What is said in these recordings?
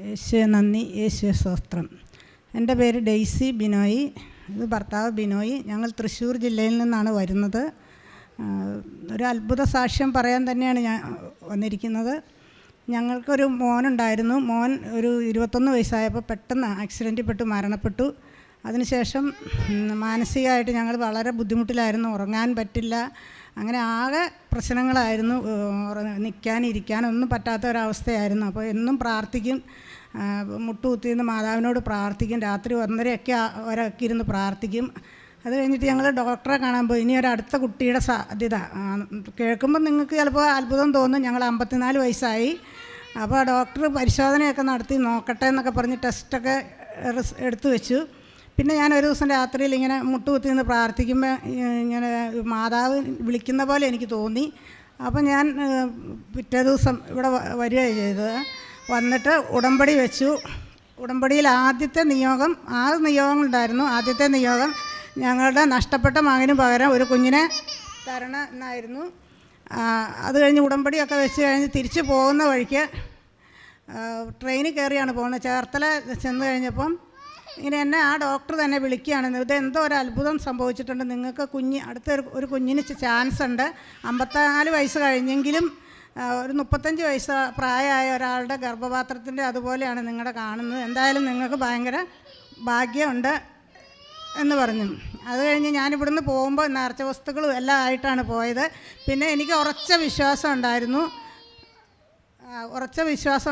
യേശുവേ നന്ദി, യേശുവേ സ്തോത്രം. എൻ്റെ പേര് ഡെയ്സി ബിനോയ്, ഇത് ഭർത്താവ് ബിനോയ്. ഞങ്ങൾ തൃശ്ശൂർ ജില്ലയിൽ നിന്നാണ് വരുന്നത്. ഒരു അത്ഭുത സാക്ഷ്യം പറയാൻ തന്നെയാണ് ഞാൻ വന്നിരിക്കുന്നത്. ഞങ്ങൾക്കൊരു മോനുണ്ടായിരുന്നു. മോൻ ഒരു 21 വയസ്സായപ്പോൾ പെട്ടെന്ന് ആക്സിഡൻറ്റിൽ പെട്ട് മരണപ്പെട്ടു. അതിനുശേഷം മാനസികമായിട്ട് ഞങ്ങൾ വളരെ ബുദ്ധിമുട്ടിലായിരുന്നു. ഉറങ്ങാൻ പറ്റില്ല, അങ്ങനെ ആകെ പ്രശ്നങ്ങളായിരുന്നു. നിൽക്കാനിരിക്കാനൊന്നും പറ്റാത്ത ഒരവസ്ഥയായിരുന്നു. അപ്പോൾ എന്നും പ്രാർത്ഥിക്കും, മുട്ടുകുത്തിയിരുന്ന് മാതാവിനോട് പ്രാർത്ഥിക്കും. രാത്രി 1:30 വരെയൊക്കെ ഇരുന്ന് പ്രാർത്ഥിക്കും. അത് കഴിഞ്ഞിട്ട് ഞങ്ങൾ ഡോക്ടറെ കാണാൻ പോയി. ഇനി ഒരടുത്ത കുട്ടിയുടെ സാധ്യത കേൾക്കുമ്പോൾ നിങ്ങൾക്ക് ചിലപ്പോൾ അത്ഭുതം തോന്നും. ഞങ്ങൾ 54 വയസ്സായി. അപ്പോൾ ഡോക്ടർ പരിശോധനയൊക്കെ നടത്തി നോക്കട്ടെ എന്നൊക്കെ പറഞ്ഞ് ടെസ്റ്റൊക്കെ എടുത്തു വെച്ചു. പിന്നെ ഞാൻ ഒരു ദിവസം രാത്രിയിൽ ഇങ്ങനെ മുട്ടുകുത്തി നിന്ന് പ്രാർത്ഥിക്കുമ്പോൾ ഇങ്ങനെ മാതാവ് വിളിക്കുന്ന പോലെ എനിക്ക് തോന്നി. അപ്പോൾ ഞാൻ പിറ്റേ ദിവസം ഇവിടെ വരികയാണ് ചെയ്തത്. വന്നിട്ട് ഉടമ്പടി വെച്ചു. ഉടമ്പടിയിൽ ആദ്യത്തെ നിയോഗം 6 നിയോഗങ്ങളുണ്ടായിരുന്നു. ആദ്യത്തെ നിയോഗം ഞങ്ങളുടെ നഷ്ടപ്പെട്ട മകന് പകരം ഒരു കുഞ്ഞിനെ തരണം എന്നായിരുന്നു. അത് കഴിഞ്ഞ് ഉടമ്പടിയൊക്കെ വെച്ച് കഴിഞ്ഞ് തിരിച്ച് പോകുന്ന വഴിക്ക് ട്രെയിനിൽ കയറിയാണ് പോകുന്നത്. ചേർത്തല ചെന്ന് കഴിഞ്ഞപ്പം ഇങ്ങനെ എന്നെ ആ ഡോക്ടർ തന്നെ വിളിക്കുകയാണ്. ഇത് എന്തോ ഒരു അത്ഭുതം സംഭവിച്ചിട്ടുണ്ട്, നിങ്ങൾക്ക് അടുത്ത ഒരു കുഞ്ഞിന് ചാൻസ് ഉണ്ട്. 54 വയസ്സ് കഴിഞ്ഞെങ്കിലും ഒരു 35 വയസ്സ് പ്രായമായ ഒരാളുടെ ഗർഭപാത്രത്തിൻ്റെ അതുപോലെയാണ് നിങ്ങളുടെ കാണുന്നത്. എന്തായാലും നിങ്ങൾക്ക് ഭയങ്കര ഭാഗ്യമുണ്ട് എന്ന് പറഞ്ഞു. അത് കഴിഞ്ഞ് ഞാനിവിടുന്ന് പോകുമ്പോൾ നേർച്ച വസ്തുക്കളും എല്ലാം ആയിട്ടാണ് പോയത്. പിന്നെ എനിക്ക് ഉറച്ച വിശ്വാസം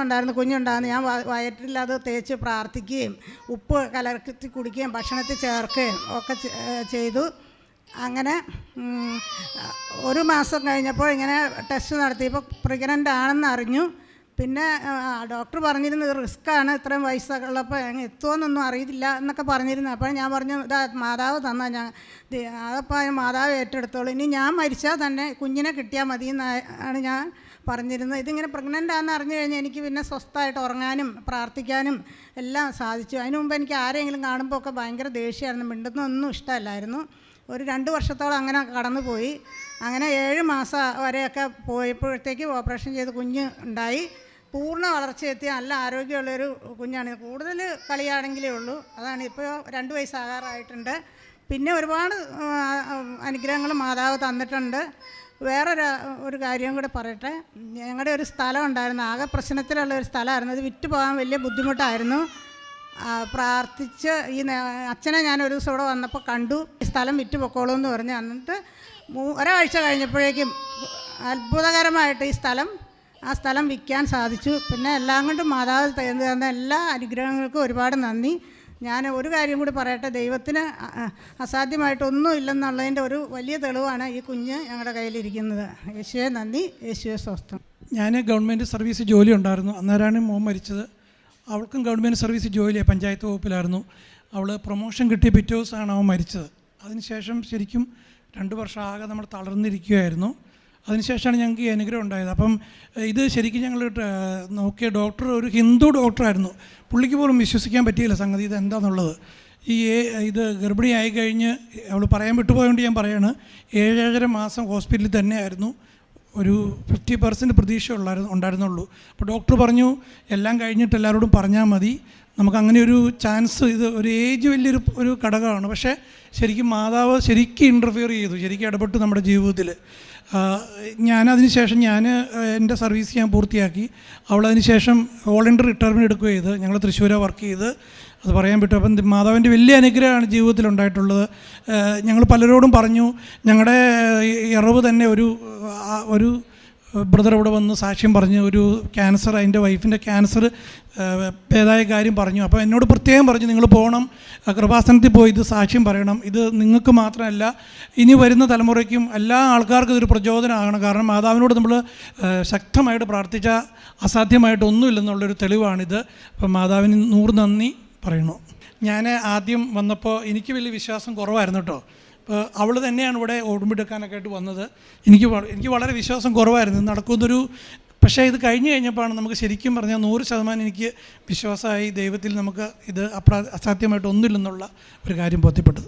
ഉണ്ടായിരുന്നു കുഞ്ഞുണ്ടാകുന്നു. ഞാൻ വയറ്റിൽ അത് തേച്ച് പ്രാർത്ഥിക്കുകയും ഉപ്പ് കലർത്തി കുടിക്കുകയും ഭക്ഷണത്തിൽ ചേർക്കുകയും ഒക്കെ ചെയ്തു. അങ്ങനെ 1 മാസം കഴിഞ്ഞപ്പോൾ ഇങ്ങനെ ടെസ്റ്റ് നടത്തിയപ്പോൾ പ്രഗ്നൻ്റ് ആണെന്ന് അറിഞ്ഞു. പിന്നെ ഡോക്ടർ പറഞ്ഞിരുന്നത് റിസ്ക്കാണ്, ഇത്രയും വയസ്സുള്ളപ്പോൾ എത്തുമെന്നൊന്നും അറിയില്ല എന്നൊക്കെ പറഞ്ഞിരുന്നു. അപ്പോൾ ഞാൻ പറഞ്ഞു, ഇതാ മാതാവ് തന്നാൽ അതപ്പോൾ മാതാവ് ഏറ്റെടുത്തോളൂ, ഇനി ഞാൻ മരിച്ചാൽ തന്നെ കുഞ്ഞിനെ കിട്ടിയാൽ മതി എന്നാണ് ഞാൻ പറഞ്ഞിരുന്നത്. ഇതിങ്ങനെ പ്രഗ്നൻ്റ് ആണെന്ന് അറിഞ്ഞു കഴിഞ്ഞാൽ എനിക്ക് പിന്നെ സ്വസ്ഥമായിട്ട് ഉറങ്ങാനും പ്രാർത്ഥിക്കാനും എല്ലാം സാധിച്ചു. അതിനു മുമ്പ് എനിക്ക് ആരെങ്കിലും കാണുമ്പോൾ ഒക്കെ ഭയങ്കര ദേഷ്യമായിരുന്നു, മിണ്ടുന്നൊന്നും ഇഷ്ടമല്ലായിരുന്നു. ഒരു 2 വർഷത്തോളം അങ്ങനെ കടന്നുപോയി. അങ്ങനെ 7 മാസം വരെയൊക്കെ പോയപ്പോഴത്തേക്ക് ഓപ്പറേഷൻ ചെയ്ത് കുഞ്ഞ് ഉണ്ടായി. പൂർണ്ണ വളർച്ചയെത്തിയ നല്ല ആരോഗ്യമുള്ളൊരു കുഞ്ഞാണ്. കൂടുതൽ കളിയാണെങ്കിലേ ഉള്ളൂ. അതാണ് ഇപ്പോൾ 2 വയസ്സാകാറായിട്ടുണ്ട്. പിന്നെ ഒരുപാട് അനുഗ്രഹങ്ങൾ മാതാവ് തന്നിട്ടുണ്ട്. ഒരു കാര്യം കൂടെ പറയട്ടെ. ഞങ്ങളുടെ ഒരു സ്ഥലം ഉണ്ടായിരുന്നു, ആകെ പ്രശ്നത്തിലുള്ള ഒരു സ്ഥലമായിരുന്നു. അത് വിറ്റ് പോകാൻ വലിയ ബുദ്ധിമുട്ടായിരുന്നു. പ്രാർത്ഥിച്ച് അച്ഛനെ ഞാൻ ഒരു ദിവസം ഇവിടെ വന്നപ്പോൾ കണ്ടു. ഈ സ്ഥലം വിറ്റ് പൊക്കോളൂ എന്ന് പറഞ്ഞ്. എന്നിട്ട് ഒരാഴ്ച കഴിഞ്ഞപ്പോഴേക്കും അത്ഭുതകരമായിട്ട് ആ സ്ഥലം വിൽക്കാൻ സാധിച്ചു. പിന്നെ എല്ലാം കൊണ്ടും മാതാവ് തന്ന എല്ലാ അനുഗ്രഹങ്ങൾക്കും ഒരുപാട് നന്ദി. ഞാൻ ഒരു കാര്യം കൂടി പറയട്ടെ. ദൈവത്തിന് അസാധ്യമായിട്ടൊന്നും ഇല്ലെന്നുള്ളതിൻ്റെ ഒരു വലിയ തെളിവാണ് ഈ കുഞ്ഞ് ഞങ്ങളുടെ കയ്യിലിരിക്കുന്നത്. യേശുവേ നന്ദി, യേശുവേ സ്തോത്രം. ഞാൻ ഗവൺമെൻറ് സർവീസ് ജോലി ഉണ്ടായിരുന്നു. അന്നേരമാണ് മോൻ മരിച്ചത്. അവൾക്കും ഗവൺമെൻറ് സർവീസ് ജോലിയാണ്, പഞ്ചായത്ത് വകുപ്പിലായിരുന്നു. അവൾ പ്രൊമോഷൻ കിട്ടിയ പിറ്റേ ദിവസമാണ് അവൻ മരിച്ചത്. അതിനുശേഷം ശരിക്കും 2 വർഷം ആകെ നമ്മൾ തളർന്നിരിക്കുകയായിരുന്നു. അതിനുശേഷമാണ് ഞങ്ങൾക്ക് ഈ അനുഗ്രഹം ഉണ്ടായത്. അപ്പം ഇത് ശരിക്കും ഞങ്ങൾ നോക്കിയ ഡോക്ടർ ഒരു ഹിന്ദു ഡോക്ടറായിരുന്നു. പുള്ളിക്ക് പോലും വിശ്വസിക്കാൻ പറ്റിയില്ല സംഗതി ഇത് എന്താണെന്നുള്ളത്. ഇത് ഗർഭിണിയായി കഴിഞ്ഞ് അവൾ പറയാൻ വിട്ടുപോയതുകൊണ്ട് ഞാൻ പറയാണ്, 7-7.5 മാസം ഹോസ്പിറ്റലിൽ തന്നെയായിരുന്നു. ഒരു 50% പ്രതീക്ഷ ഉണ്ടായിരുന്നുള്ളൂ. അപ്പോൾ ഡോക്ടർ പറഞ്ഞു, എല്ലാം കഴിഞ്ഞിട്ട് എല്ലാവരോടും പറഞ്ഞാൽ മതി, നമുക്കങ്ങനെ ഒരു ചാൻസ്, ഇത് ഒരു ഏജ് വലിയൊരു ഘടകമാണ്. പക്ഷേ ശരിക്കും മാതാവ് ശരിക്കും ഇൻ്റർഫിയർ ചെയ്തു, ശരിക്കും ഇടപെട്ട് നമ്മുടെ ജീവിതത്തിൽ. അതിനുശേഷം എൻ്റെ സർവീസ് ഞാൻ പൂർത്തിയാക്കി. അവളതിന് ശേഷം വോളണ്ടറി റിട്ടയർമെൻറ്റ് എടുക്കുകയും ചെയ്ത് ഞങ്ങൾ തൃശ്ശൂരാണ് വർക്ക് ചെയ്ത്. അത് പറയാൻ പറ്റും. അപ്പം മാതാവിൻ്റെ വലിയ അനുഗ്രഹമാണ് ജീവിതത്തിൽ ഉണ്ടായിട്ടുള്ളത്. ഞങ്ങൾ പലരോടും പറഞ്ഞു. ഞങ്ങളുടെ ഇറവ് തന്നെ ഒരു ബ്രദർ ഇവിടെ വന്ന് സാക്ഷ്യം പറഞ്ഞു, ഒരു ക്യാൻസർ, അതിൻ്റെ വൈഫിൻ്റെ ക്യാൻസർ ഭേദമായ കാര്യം പറഞ്ഞു. അപ്പോൾ എന്നോട് പ്രത്യേകം പറഞ്ഞു, നിങ്ങൾ പോകണം, കൃപാസനത്തിൽ പോയി ഇത് സാക്ഷ്യം പറയണം. ഇത് നിങ്ങൾക്ക് മാത്രമല്ല, ഇനി വരുന്ന തലമുറയ്ക്കും എല്ലാ ആൾക്കാർക്കും ഇതൊരു പ്രചോദനമാകണം. കാരണം മാതാവിനോട് നമ്മൾ ശക്തമായിട്ട് പ്രാർത്ഥിച്ചാൽ അസാധ്യമായിട്ടൊന്നുമില്ലെന്നുള്ളൊരു തെളിവാണിത്. അപ്പം മാതാവിന് 100 നന്ദി പറയുന്നു. ഞാൻ ആദ്യം വന്നപ്പോൾ എനിക്ക് വലിയ വിശ്വാസം കുറവായിരുന്നു കേട്ടോ. അപ്പോൾ അവൾ തന്നെയാണ് ഇവിടെ ഓടുമ്പെടുക്കാനൊക്കെ ആയിട്ട് വന്നത്. എനിക്ക് വളരെ വിശ്വാസം കുറവായിരുന്നു നടക്കുന്നൊരു. പക്ഷേ ഇത് കഴിഞ്ഞ് കഴിഞ്ഞപ്പോഴാണ് നമുക്ക് ശരിക്കും പറഞ്ഞാൽ 100% എനിക്ക് വിശ്വാസമായി. ദൈവത്തിൽ നമുക്ക് ഇത് അസാധ്യമായിട്ടൊന്നുമില്ലെന്നുള്ള ഒരു കാര്യം ബോധ്യപ്പെട്ടത്.